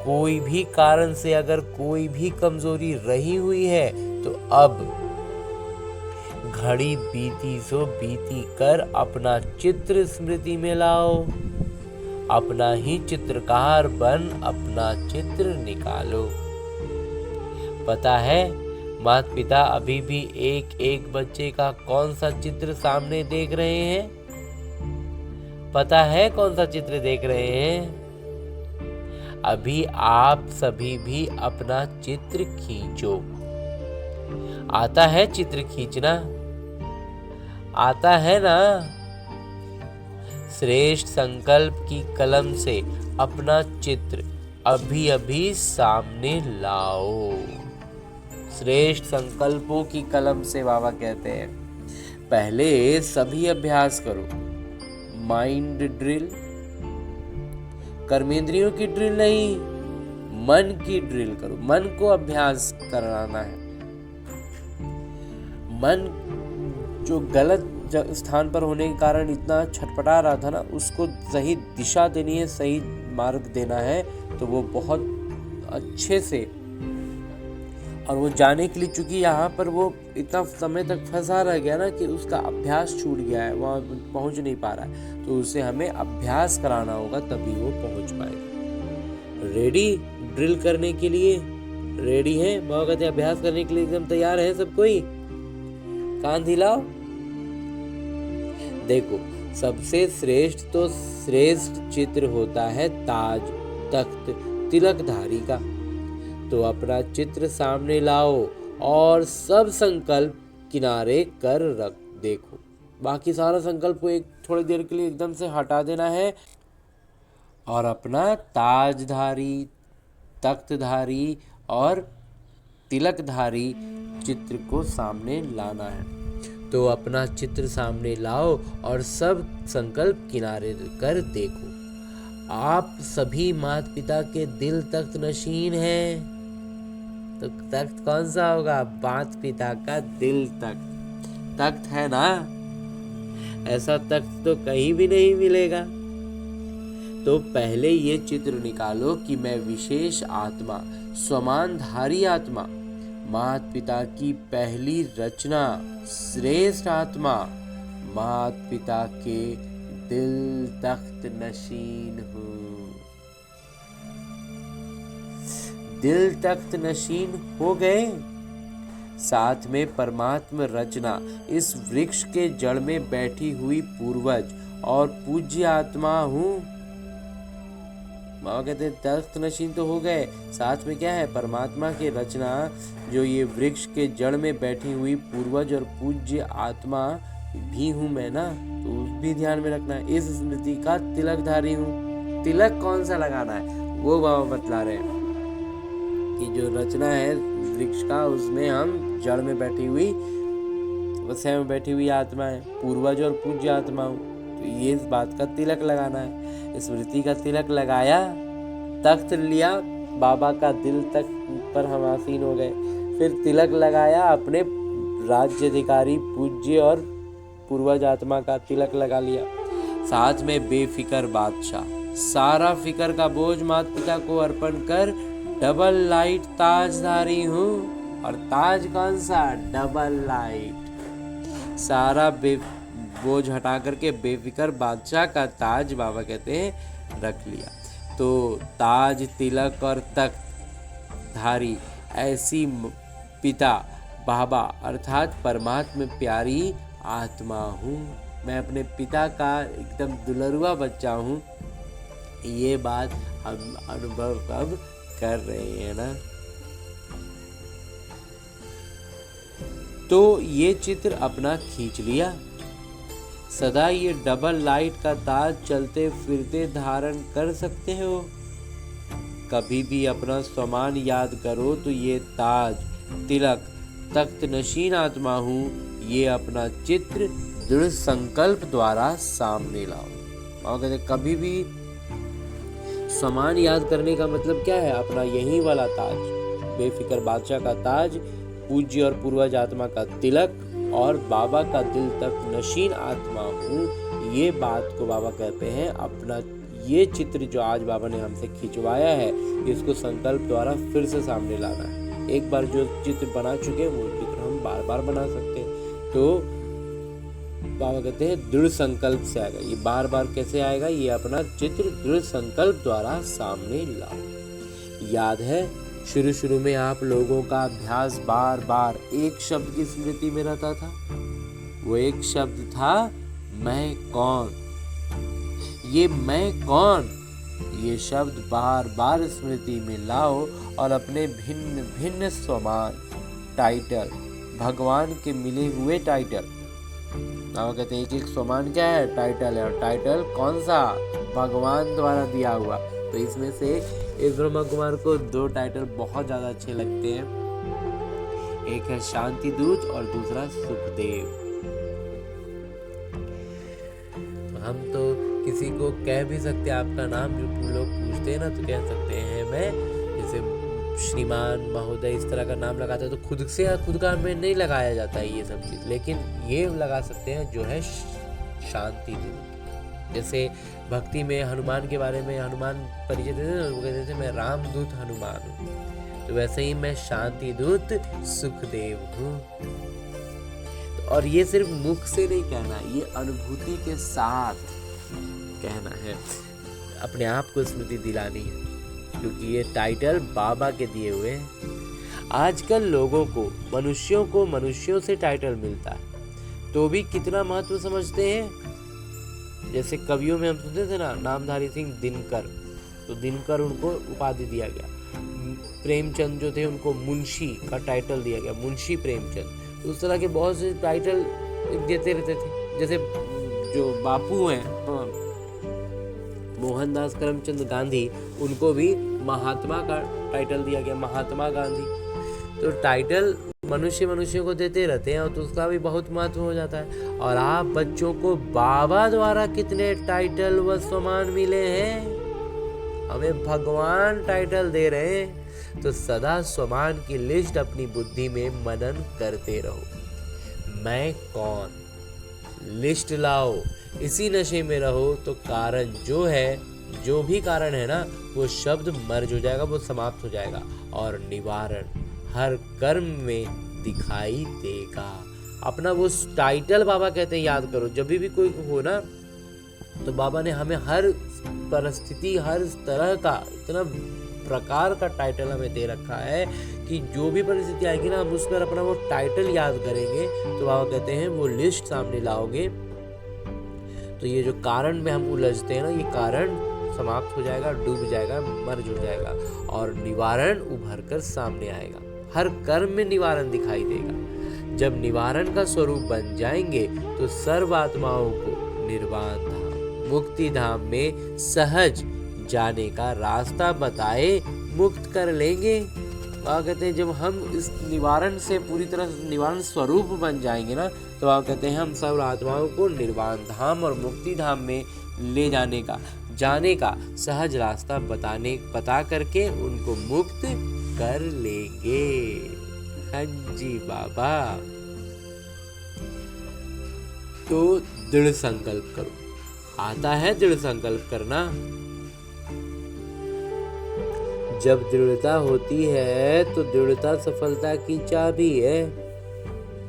कोई भी कारण से अगर कोई भी कमजोरी रही हुई है तो अब घड़ी बीती सो बीती कर अपना चित्र स्मृति में लाओ। अपना ही चित्रकार बन अपना चित्र निकालो। पता है माता पिता अभी भी एक एक बच्चे का कौन सा चित्र सामने देख रहे हैं? पता है कौन सा चित्र देख रहे हैं? अभी आप सभी भी अपना चित्र खींचो। आता है चित्र खींचना? आता है ना? श्रेष्ठ संकल्प की कलम से अपना चित्र अभी अभी सामने लाओ। श्रेष्ठ संकल्पों की कलम से बाबा कहते हैं पहले सभी अभ्यास करो। माइंड ड्रिल, कर्मेंद्रियों की ड्रिल नहीं, मन की ड्रिल करो। मन को अभ्यास कराना है। मन जो गलत स्थान पर होने के कारण इतना छटपटा रहा था ना, उसको सही दिशा देनी है, सही मार्ग देना है। तो वो बहुत अच्छे से, और वो जाने के लिए चूंकि यहाँ पर वो इतना समय तक फंसा रह गया ना कि उसका अभ्यास छूट गया है, वहाँ पहुँच नहीं पा रहा है। तो उसे हमें अभ्यास कराना होगा, तभी वो पहुँच पाएगा। रेडी ड्रिल करने के लिए? रेडी है? बाबा कहते हैं अभ्यास करने के लिए एकदम तैयार है सब कोई? कान हिलाओ। देखो, सबसे श्रेष्ठ तो श्रेष्ठ चित्र होता है ताज, तख्त, तिलकधारी का। तो अपना चित्र सामने लाओ और सब संकल्प किनारे कर रख देखो। बाकी सारा संकल्प को एक थोड़ी देर के लिए एकदम से हटा देना है और अपना ताजधारी, तख्तधारी और तिलकधारी चित्र को सामने लाना है। तो अपना चित्र सामने लाओ और सब संकल्प किनारे कर देखो। आप सभी माता पिता के दिल तख्त नशीन हैं। तो तख्त कौन सा होगा? माता पिता का दिल तख्त। तख्त है ना? ऐसा तख्त तो कहीं भी नहीं मिलेगा। तो पहले ये चित्र निकालो कि मैं विशेष आत्मा, स्वमानधारी आत्मा, माता पिता की पहली रचना, श्रेष्ठ आत्मा, माता पिता के दिल तख्त नशीन हूँ। दिल तख्त नशीन हो गए, साथ में परमात्मा रचना, इस वृक्ष के जड़ में बैठी हुई पूर्वज और पूज्य आत्मा हूँ। बाबा कहते हैं तख्त नशीन तो हो गए, साथ में क्या है, परमात्मा की रचना, जो ये वृक्ष के जड़ में बैठी हुई पूर्वज और पूज्य आत्मा भी हूँ मैं ना, तो उस भी ध्यान में रखना है। इस स्मृति का तिलकधारी हूँ। तिलक कौन सा लगाना है वो बाबा बतला रहे हैं कि जो रचना है वृक्ष का, उसमें हम जड़ में बैठी हुई, वसय में बैठी हुई आत्मा है, पूर्वज और पूज्य आत्मा हूँ, तो ये इस बात का तिलक लगाना है। स्मृति का तिलक लगाया, तख्त लिया, बाबा का दिल तक पर हम आसीन हो गए। फिर तिलक लगाया, अपने राज्याधिकारी पूज्य और पूर्वज आत्मा का तिलक लगा लिया। साथ में बेफिकर बादशाह, सारा फिकर का बोझ माता पिता को अर्पण कर डबल लाइट ताजधारी हूँ। और ताज कौन सा, डबल लाइट। सारा बोझ हटा करके बेफिकर बादशाह का ताज बाबा कहते हैं रख लिया। तो ताज, तिलक और तख्त धारी ऐसी पिता बाबा अर्थात परमात्मा प्यारी आत्मा हूँ। मैं अपने पिता का एकदम दुलरुआ बच्चा हूँ। ये बात हम अनुभव अब कर रहे हैं ना। तो ये चित्र अपना खींच लिया। सदा ये डबल लाइट का ताज चलते फिरते धारण कर सकते हो। कभी भी अपना स्वमान याद करो तो ये ताज, तिलक, तख्त नशीन आत्मा हूँ, ये अपना चित्र दृढ़ संकल्प द्वारा सामने लाओ। और कहते कभी भी स्वमान याद करने का मतलब क्या है, अपना यही वाला ताज, बेफिकर बादशाह का ताज, पूज्य और पूर्वज आत्मा का तिलक और बाबा का दिल तक नशीन आत्मा हूँ। ये बात को बाबा कहते हैं अपना ये चित्र जो आज बाबा ने हमसे खिंचवाया है, इसको संकल्प द्वारा फिर से सामने लाना है। एक बार जो चित्र बना चुके हैं वो चित्र हम बार बार बना सकते हैं। तो बाबा कहते हैं दृढ़ संकल्प से आएगा। ये बार बार कैसे आएगा, ये अपना चित्र दृढ़ संकल्प द्वारा सामने लाओ। याद है शुरू में आप लोगों का अभ्यास बार बार एक शब्द की स्मृति में रहता था। वो एक शब्द था मैं कौन। ये मैं कौन, ये शब्द बार बार स्मृति में लाओ और अपने भिन्न भिन्न स्वमान, टाइटल, भगवान के मिले हुए टाइटल, कहते हैं एक स्वमान क्या है, टाइटल है। और टाइटल कौन सा, भगवान द्वारा दिया हुआ। तो इसमें से इस ब्रह्मा कुमार को दो टाइटल बहुत ज्यादा अच्छे लगते हैं, एक है शांति दूत और दूसरा सुखदेव। हम तो किसी को कह भी सकते हैं आपका नाम, जो लोग पूछते हैं ना तो कह सकते हैं मैं, जैसे श्रीमान महोदय इस तरह का नाम लगाते हैं तो खुद का में नहीं लगाया जाता है ये सब चीज़, लेकिन ये लगा सकते हैं जो है शांति दूत। जैसे भक्ति में हनुमान के बारे में हनुमान परिचय देते थे, वो कहते थे मैं रामदूत हनुमान हूँ, तो वैसे ही मैं शांति दूत सुखदेव हूँ। और ये सिर्फ मुख से नहीं कहना, ये अनुभूति के साथ कहना है, अपने आप को स्मृति दिलानी है, क्योंकि ये टाइटल बाबा के दिए हुए हैं। आजकल लोगों को, मनुष्यों को मनुष्यों से टाइटल मिलता है तो भी कितना महत्व समझते हैं। जैसे कवियों में हम सुनते थे ना, नामधारी सिंह दिनकर, तो दिनकर उनको उपाधि दिया गया। प्रेमचंद जो थे उनको मुंशी का टाइटल दिया गया, मुंशी प्रेमचंद। उस तरह के बहुत से टाइटल देते रहते थे। जैसे जो बापू हैं मोहनदास करमचंद गांधी, उनको भी महात्मा का टाइटल दिया गया, महात्मा गांधी। तो टाइटल मनुष्यों को देते रहते हैं और तो उसका भी बहुत महत्व हो जाता है। और आप बच्चों को बाबा द्वारा कितने टाइटल व सम्मान मिले हैं, हमें भगवान टाइटल दे रहे हैं। तो सदा सम्मान की लिस्ट अपनी बुद्धि में मनन करते रहो। मैं कौन, लिस्ट लाओ, इसी नशे में रहो तो कारण जो है, जो भी कारण है ना, वो शब्द मर्ज हो जाएगा, वो समाप्त हो जाएगा और निवारण हर कर्म में दिखाई देगा। अपना वो टाइटल बाबा कहते हैं याद करो। जब भी कोई हो ना, तो बाबा ने हमें हर परिस्थिति, हर तरह का, इतना प्रकार का टाइटल हमें दे रखा है कि जो भी परिस्थिति आएगी ना, हम उस पर अपना वो टाइटल याद करेंगे तो बाबा कहते हैं वो लिस्ट सामने लाओगे तो ये जो कारण में हम उलझते हैं ना, ये कारण समाप्त हो जाएगा, डूब जाएगा, मर्ज हो जाएगा और निवारण उभर कर सामने आएगा। हर कर्म में निवारण दिखाई देगा। जब निवारण का स्वरूप बन जाएंगे तो सर्व आत्माओं को निर्वाण धाम, मुक्ति धाम में सहज जाने का रास्ता बताए मुक्त कर लेंगे। वहाँ कहते हैं जब हम इस निवारण से पूरी तरह निवारण स्वरूप बन जाएंगे ना, तो वहाँ कहते हैं हम सर्व आत्माओं को निर्वाण धाम और मुक्ति धाम में ले जाने का सहज रास्ता बता करके उनको मुक्त कर लेंगे। हाँ जी बाबा। तो दृढ़ संकल्प करो। आता है दृढ़ संकल्प करना? जब दृढ़ता होती है तो दृढ़ता सफलता की चाबी है।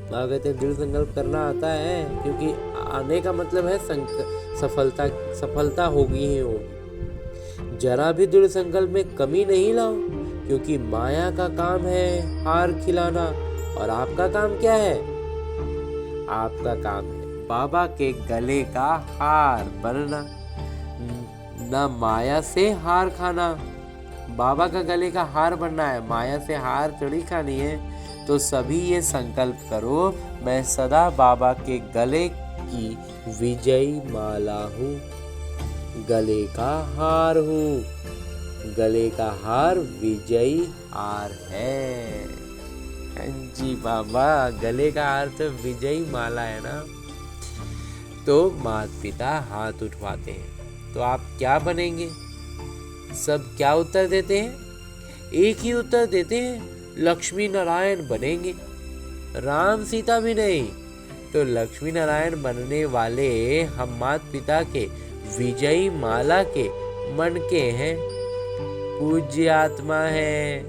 कहते हैं दृढ़ संकल्प करना आता है, क्योंकि आने का मतलब है सफलता होगी ही होगी। जरा भी दृढ़ संकल्प में कमी नहीं लाओ, क्योंकि माया का काम है हार खिलाना और आपका काम क्या है? आपका काम है बाबा के गले का हार बनना, ना माया से हार खाना। बाबा का गले का हार बनना है, माया से हार थोड़ी खानी है। तो सभी ये संकल्प करो, मैं सदा बाबा के गले की विजयी माला हूँ, गले का हार हूँ। गले का हार विजयी हार है। जी बाबा, गले का हार तो विजयी माला है ना। तो माता पिता हाथ उठवाते हैं, तो आप क्या बनेंगे? सब क्या उत्तर देते हैं? एक ही उत्तर देते हैं, लक्ष्मी नारायण बनेंगे। राम सीता भी नहीं। तो लक्ष्मी नारायण बनने वाले हम माता पिता के विजयी माला के मन के हैं, पूज्य आत्मा है।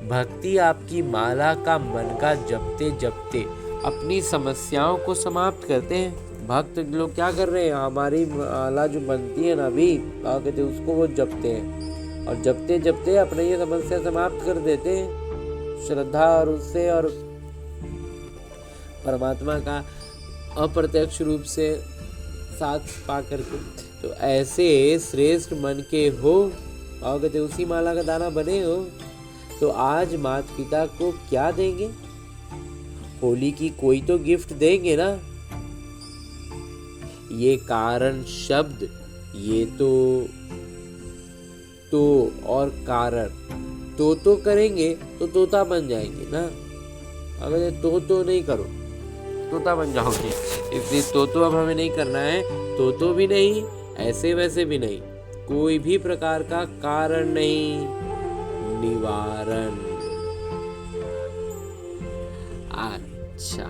भक्ति आपकी माला का मन का जपते जपते अपनी समस्याओं को समाप्त करते हैं। भक्त लोग क्या कर रहे हैं? हमारी माला जो बनती है ना अभी, कहते उसको वो जपते हैं और जपते जपते अपने ये समस्या समाप्त कर देते हैं श्रद्धा और उससे, और परमात्मा का अप्रत्यक्ष रूप से साथ पा करके। तो ऐसे श्रेष्ठ मन के हो और कहते उसी माला का दाना बने हो। तो आज माता पिता को क्या देंगे? होली की कोई तो गिफ्ट देंगे ना। ये कारण शब्द, ये तो और कारण तो करेंगे तो तोता बन जाएंगे ना। अगर तो नहीं करो, तोता बन जाओगे। इसलिए तो अब हमें नहीं करना है। तो भी नहीं, ऐसे वैसे भी नहीं, कोई भी प्रकार का कारण नहीं, निवारण। अच्छा,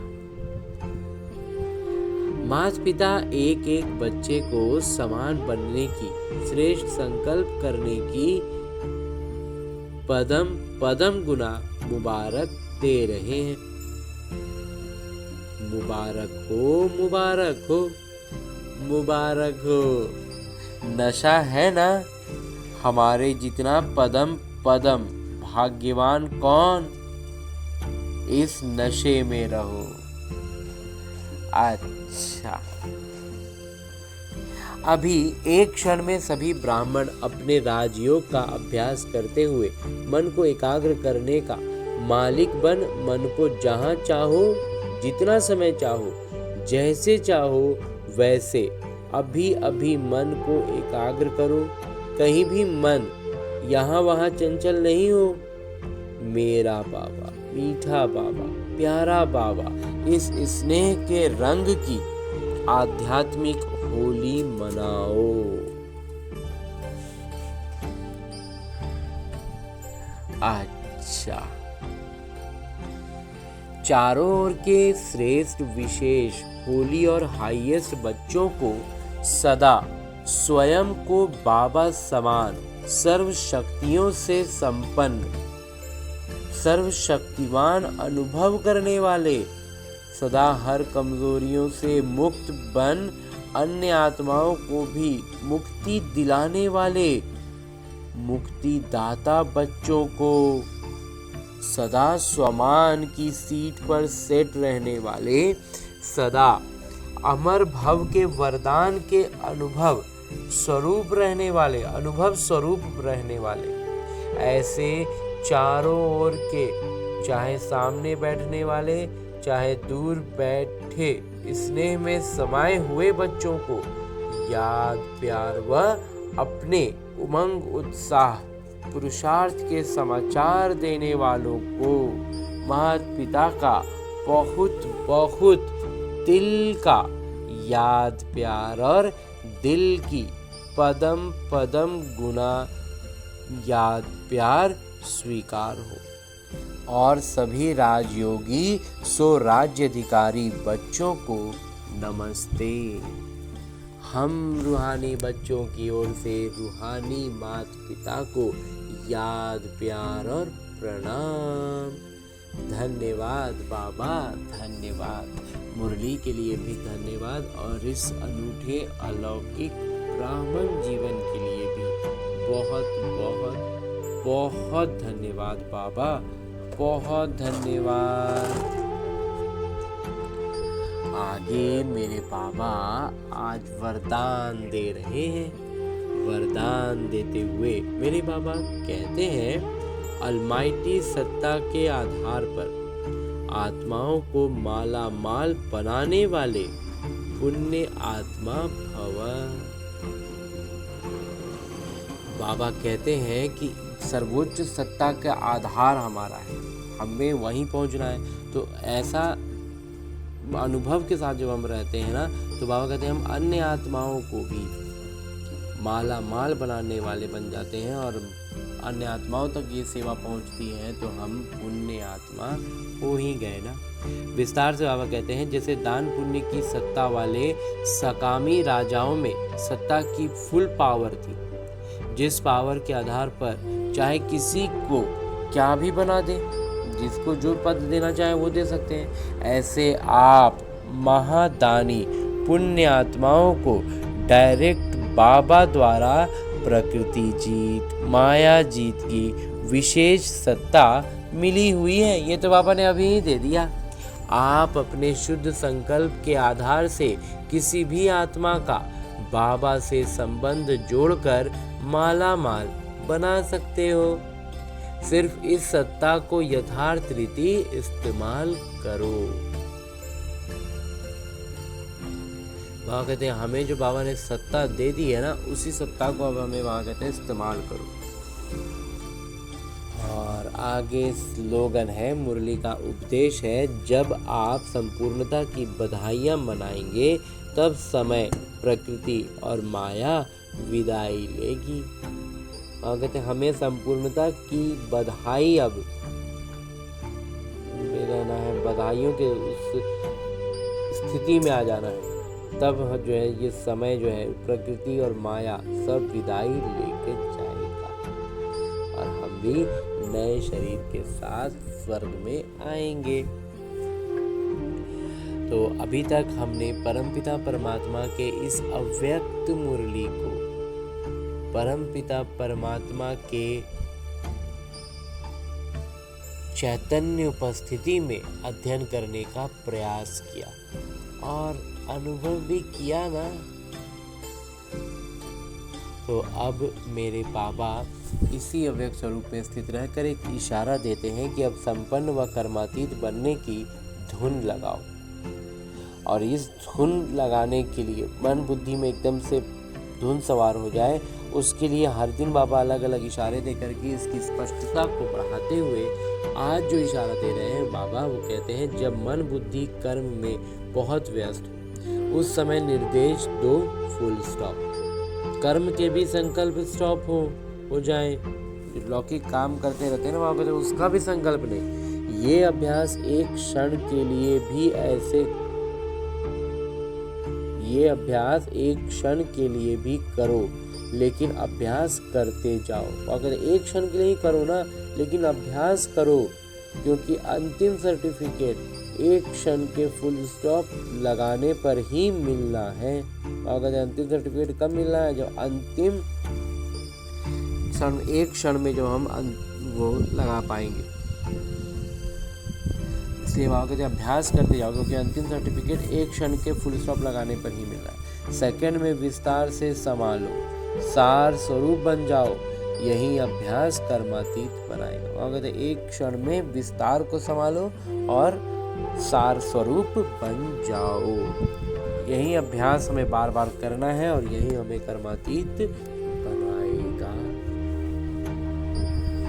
माता पिता एक एक बच्चे को समान बनने की, श्रेष्ठ संकल्प करने की पदम पदम गुना मुबारक दे रहे हैं। मुबारक हो, मुबारक हो, मुबारक हो। नशा है ना हमारे जितना पदम पदम, भाग्यवान कौन? इस नशे में रहो। अच्छा, अभी एक क्षण में सभी ब्राह्मण अपने राजयोग का अभ्यास करते हुए मन को एकाग्र करने का मालिक बन, मन को जहाँ चाहो, जितना समय चाहो, जैसे चाहो वैसे अभी अभी मन को एकाग्र करो। कहीं भी मन यहाँ वहाँ चंचल नहीं हो। मेरा बाबा, मीठा बाबा, प्यारा बाबा, इस स्नेह के रंग की आध्यात्मिक होली मनाओ। अच्छा, चारों ओर के श्रेष्ठ विशेष होली और हाईएस्ट बच्चों को सदा स्वयं को बाबा समान सर्व शक्तियों से संपन्न सर्वशक्तिमान अनुभव करने वाले, सदा हर कमजोरियों से मुक्त बन अन्य आत्माओं को भी मुक्ति दिलाने वाले, मुक्ति दाता बच्चों को सदा स्वमान की सीट पर सेट रहने वाले, सदा अमर भव के वरदान के अनुभव स्वरूप रहने वाले, ऐसे चारों ओर के, चाहे सामने बैठने वाले चाहे दूर बैठे स्नेह में समाये हुए बच्चों को याद प्यार व अपने उमंग उत्साह पुरुषार्थ के समाचार देने वालों को माता पिता का बहुत बहुत दिल का याद प्यार और दिल की पदम पदम गुना याद प्यार स्वीकार हो। और सभी राजयोगी सो राज्याधिकारी बच्चों को नमस्ते। हम रूहानी बच्चों की ओर से रूहानी माता पिता को याद प्यार और प्रणाम। धन्यवाद बाबा, धन्यवाद। मुरली के लिए भी धन्यवाद और इस अनूठे अलौकिक ब्राह्मण जीवन के लिए भी बहुत बहुत बहुत धन्यवाद बाबा, बहुत धन्यवाद। आगे मेरे बाबा आज वरदान दे रहे हैं। वरदान देते हुए मेरे बाबा कहते हैं, अलमाइटी सत्ता के आधार पर आत्माओं को माला माल बनाने वाले पुण्य आत्मा भव। बाबा कहते हैं कि सर्वोच्च सत्ता का आधार हमारा है, हमें वहीं पहुंचना है। तो ऐसा अनुभव के साथ जब हम रहते हैं ना, तो बाबा कहते हैं हम अन्य आत्माओं को भी माला माल बनाने वाले बन जाते हैं और अन्य आत्माओं तक ये सेवा पहुंचती है, तो हम पुण्य आत्मा हो ही गए ना। विस्तार से बाबा कहते हैं, जैसे दान पुण्य की सत्ता वाले सकामी राजाओं में सत्ता की फुल पावर थी, जिस पावर के आधार पर चाहे किसी को क्या भी बना दे, जिसको जो पद देना चाहे वो दे सकते हैं, ऐसे आप महादानी पुण्य आत्माओं को डायरेक्ट बाबा द्वारा प्रकृति जीत माया जीत की विशेष सत्ता मिली हुई है। ये तो बाबा ने अभी ही दे दिया। आप अपने शुद्ध संकल्प के आधार से किसी भी आत्मा का बाबा से संबंध जोड़कर माला माल बना सकते हो। सिर्फ इस सत्ता को यथार्थ रीति इस्तेमाल करो। बाबा कहते हैं हमें जो बाबा ने सत्ता दे दी है ना, उसी सत्ता को अब हमें वहाँ कहते हैं इस्तेमाल करो। और आगे स्लोगन है, मुरली का उपदेश है, जब आप संपूर्णता की बधाइयाँ मनाएंगे तब समय प्रकृति और माया विदाई लेगी। और कहते हैं हमें संपूर्णता की बधाई अब लेना है, बधाइयों के उस स्थिति में आ जाना है। तब जो है ये समय जो है प्रकृति और माया सब विदाई लेके जाएगा और हम भी नए शरीर के साथ स्वर्ग में आएंगे। तो अभी तक हमने परमपिता परमात्मा के इस अव्यक्त मुरली को परमपिता परमात्मा के चैतन्य उपस्थिति में अध्ययन करने का प्रयास किया और अनुभव भी किया ना। तो अब मेरे बाबा इसी अव्यक्त स्वरूप में स्थित रहकर एक इशारा देते हैं कि अब संपन्न व कर्मातीत बनने की धुन लगाओ। और इस धुन लगाने के लिए मन बुद्धि में एकदम से धुन सवार हो जाए, उसके लिए हर दिन बाबा अलग अलग इशारे देकर के इसकी स्पष्टता को बढ़ाते हुए आज जो इशारा दे रहे हैं बाबा, वो कहते हैं जब मन बुद्धि कर्म में बहुत व्यस्त हो उस समय निर्देश दो फुल स्टॉप। कर्म के भी संकल्प स्टॉप हो जाए, लौकिक काम करते रहते हैं ना वहाँ पे, तो उसका भी संकल्प नहीं। ये अभ्यास एक क्षण के लिए भी करो, लेकिन अभ्यास करते जाओ। अगर एक क्षण के लिए ही करो ना, लेकिन अभ्यास करो क्योंकि अंतिम सर्टिफिकेट एक क्षण के फुल स्टॉप लगाने पर ही मिलना है। और कहते हैं अंतिम सर्टिफिकेट कब मिलना है, जब अंतिम क्षण, एक क्षण में जो हम वो लगा पाएंगे। इसलिए वहाँ कहते हैं अभ्यास करते जाओ, क्योंकि अंतिम सर्टिफिकेट एक क्षण के फुल स्टॉप लगाने पर ही मिलना है। सेकंड में विस्तार से संभालो, सार स्वरूप बन जाओ, यही अभ्यास कर्मातीत बनाएगा। वहाँ कहते हैं एक क्षण में विस्तार को संभालो और सार स्वरूप बन जाओ। यही अभ्यास हमें बार बार करना है और यही हमें कर्मातीत बनाएगा।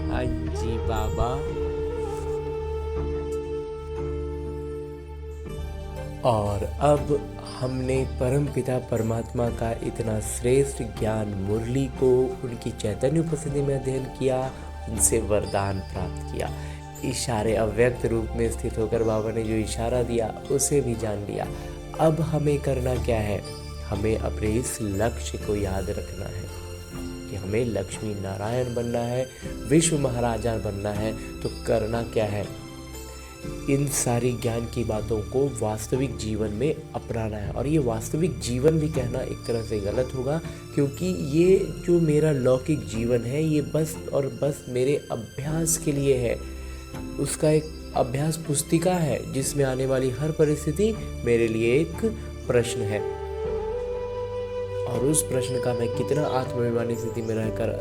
हाँ जी बाबा। और अब हमने परमपिता परमात्मा का इतना श्रेष्ठ ज्ञान मुरली को उनकी चैतन्य उपस्थिति में अध्ययन किया, उनसे वरदान प्राप्त किया। इशारे अव्यक्त रूप में स्थित होकर बाबा ने जो इशारा दिया उसे भी जान लिया। अब हमें करना क्या है, हमें अपने इस लक्ष्य को याद रखना है कि हमें लक्ष्मी नारायण बनना है, विश्व महाराजा बनना है। तो करना क्या है, इन सारी ज्ञान की बातों को वास्तविक जीवन में अपनाना है। और ये वास्तविक जीवन भी कहना एक तरह से गलत होगा, क्योंकि ये जो मेरा लौकिक जीवन है ये बस और बस मेरे अभ्यास के लिए है। उसका एक अभ्यास पुस्तिका है जिसमें आने वाली हर परिस्थिति मेरे लिए एक प्रश्न है, और उस प्रश्न का मैं कितना आत्माभिमानी स्थिति में रहकर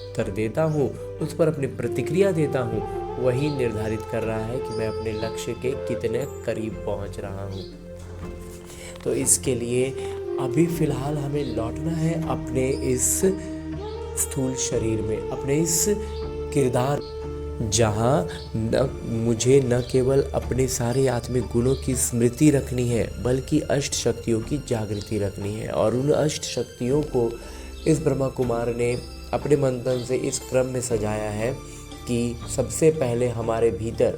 उत्तर देता हूँ, उस पर अपनी प्रतिक्रिया देता हूँ, वही निर्धारित कर रहा है कि मैं अपने लक्ष्य के कितने करीब पहुँच रहा हूँ। तो इसके लिए अभी फिलहाल हमें लौटना है अपने इस स्थूल शरीर में, अपने इस किरदार, जहाँ मुझे न केवल अपने सारे आत्मिक गुणों की स्मृति रखनी है बल्कि अष्ट शक्तियों की जागृति रखनी है। और उन अष्ट शक्तियों को इस ब्रह्मा कुमार ने अपने मंथन से इस क्रम में सजाया है कि सबसे पहले हमारे भीतर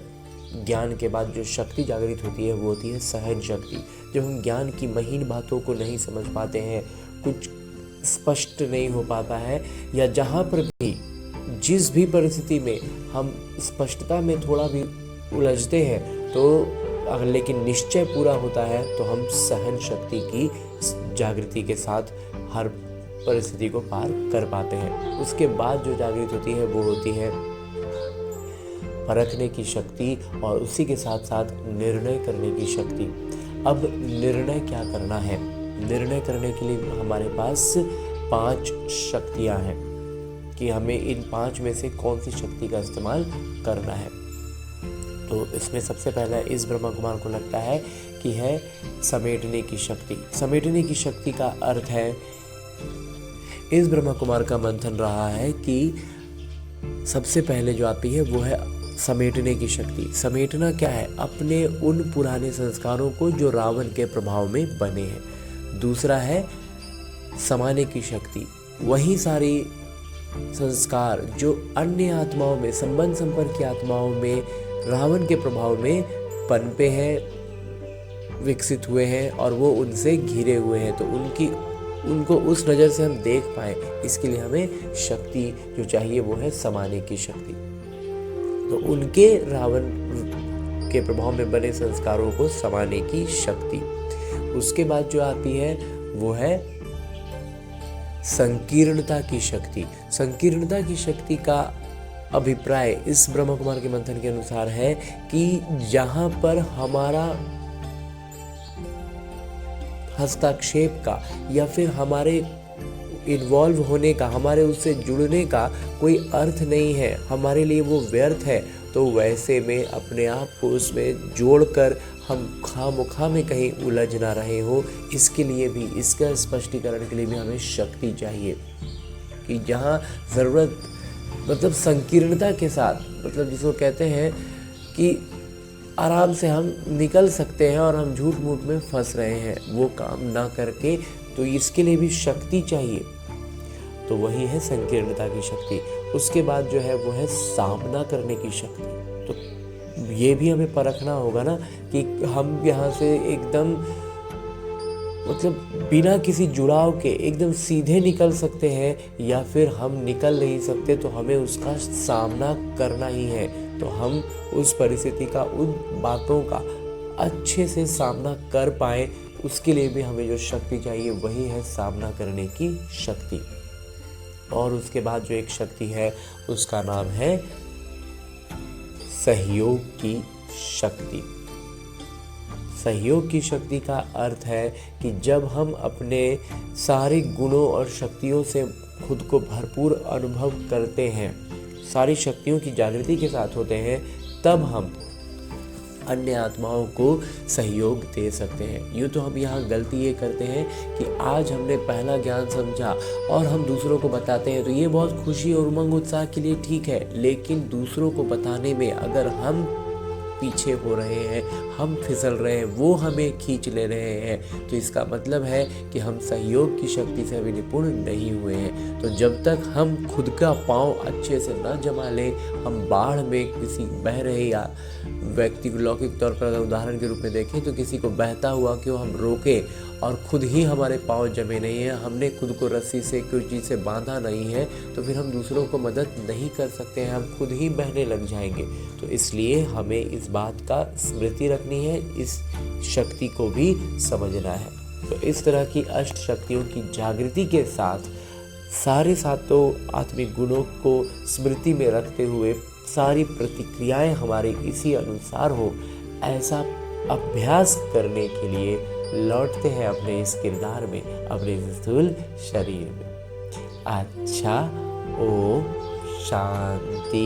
ज्ञान के बाद जो शक्ति जागृत होती है वो होती है सहन शक्ति। जब हम ज्ञान की महीन बातों को नहीं समझ पाते हैं, कुछ स्पष्ट नहीं हो पाता है, या जहाँ पर भी जिस भी परिस्थिति में हम स्पष्टता में थोड़ा भी उलझते हैं, तो लेकिन निश्चय पूरा होता है, तो हम सहन शक्ति की जागृति के साथ हर परिस्थिति को पार कर पाते हैं। उसके बाद जो जागृत होती है वो होती है परखने की शक्ति, और उसी के साथ साथ निर्णय करने की शक्ति। अब निर्णय क्या करना है, निर्णय करने के लिए हमारे पास 5 शक्तियां हैं कि हमें इन 5 में से कौन सी शक्ति का इस्तेमाल करना है। तो इसमें सबसे पहला इस ब्रह्मा कुमार को लगता है कि है समेटने की शक्ति। समेटने की शक्ति का अर्थ है, इस ब्रह्मा कुमार का मंथन रहा है कि सबसे पहले जो आती है वो है समेटने की शक्ति। समेटना क्या है, अपने उन पुराने संस्कारों को जो रावण के प्रभाव में बने हैं। दूसरा है समाने की शक्ति, वही सारी संस्कार जो अन्य आत्माओं में, संबंध संपर्क की आत्माओं में रावण के प्रभाव में पनपे हैं, विकसित हुए हैं और वो उनसे घिरे हुए हैं, तो उनको उस नज़र से हम देख पाएँ, इसके लिए हमें शक्ति जो चाहिए वो है समाने की शक्ति। तो उनके रावण के प्रभाव में बने संस्कारों को समाने की शक्ति। उसके बाद जो आती है वो है संकीर्णता की शक्ति। संकीर्णता की शक्ति का अभिप्राय इस ब्रह्मा कुमार के मंथन के अनुसार है कि जहां पर हमारा हस्तक्षेप का या फिर हमारे इन्वॉल्व होने का, हमारे उससे जुड़ने का कोई अर्थ नहीं है, हमारे लिए वो व्यर्थ है, तो वैसे में अपने आप को उसमें जोड़कर हम खामोखा में कहीं उलझ ना रहे हो, इसके लिए भी, इसका स्पष्टीकरण के लिए भी हमें शक्ति चाहिए कि जहाँ ज़रूरत, मतलब संकीर्णता के साथ, मतलब जिसको कहते हैं कि आराम से हम निकल सकते हैं और हम झूठ मूठ में फंस रहे हैं, वो काम ना करके, तो इसके लिए भी शक्ति चाहिए। तो वही है संकीर्णता की शक्ति। उसके बाद जो है वो है सामना करने की शक्ति। तो ये भी हमें परखना होगा ना कि हम यहाँ से एकदम मतलब बिना किसी जुड़ाव के एकदम सीधे निकल सकते हैं, या फिर हम निकल नहीं सकते तो हमें उसका सामना करना ही है। तो हम उस परिस्थिति का, उन बातों का अच्छे से सामना कर पाए, उसके लिए भी हमें जो शक्ति चाहिए वही है सामना करने की शक्ति। और उसके बाद जो एक शक्ति है उसका नाम है सहयोग की शक्ति। सहयोग की शक्ति का अर्थ है कि जब हम अपने सारे गुणों और शक्तियों से खुद को भरपूर अनुभव करते हैं, सारी शक्तियों की जागृति के साथ होते हैं, तब हम अन्य आत्माओं को सहयोग दे सकते हैं। यूँ तो हम यहाँ गलती ये करते हैं कि आज हमने पहला ज्ञान समझा और हम दूसरों को बताते हैं, तो ये बहुत खुशी और उमंग उत्साह के लिए ठीक है, लेकिन दूसरों को बताने में अगर हम पीछे हो रहे हैं, हम फिसल रहे हैं, वो हमें खींच ले रहे हैं, तो इसका मतलब है कि हम सहयोग की शक्ति से अभी निपुण नहीं हुए हैं। तो जब तक हम खुद का पाँव अच्छे से न जमा लें, हम बाढ़ में किसी बह रहे या व्यक्ति को लौकिक तौर पर अगर उदाहरण के रूप में देखें तो किसी को बहता हुआ क्यों हम रोकें और खुद ही हमारे पाँव जमे नहीं हैं, हमने खुद को रस्सी से कोई चीज़ से बांधा नहीं है, तो फिर हम दूसरों को मदद नहीं कर सकते हैं, हम खुद ही बहने लग जाएंगे। तो इसलिए हमें इस बात का स्मृति रखनी है, इस शक्ति को भी समझना है। तो इस तरह की अष्ट शक्तियों की जागृति के साथ सारे सातों आत्मिक गुणों को स्मृति में रखते हुए सारी प्रतिक्रियाएं हमारे इसी अनुसार हो, ऐसा अभ्यास करने के लिए लौटते हैं अपने इस किरदार में, अपने स्थूल शरीर में। अच्छा, ओम शांति।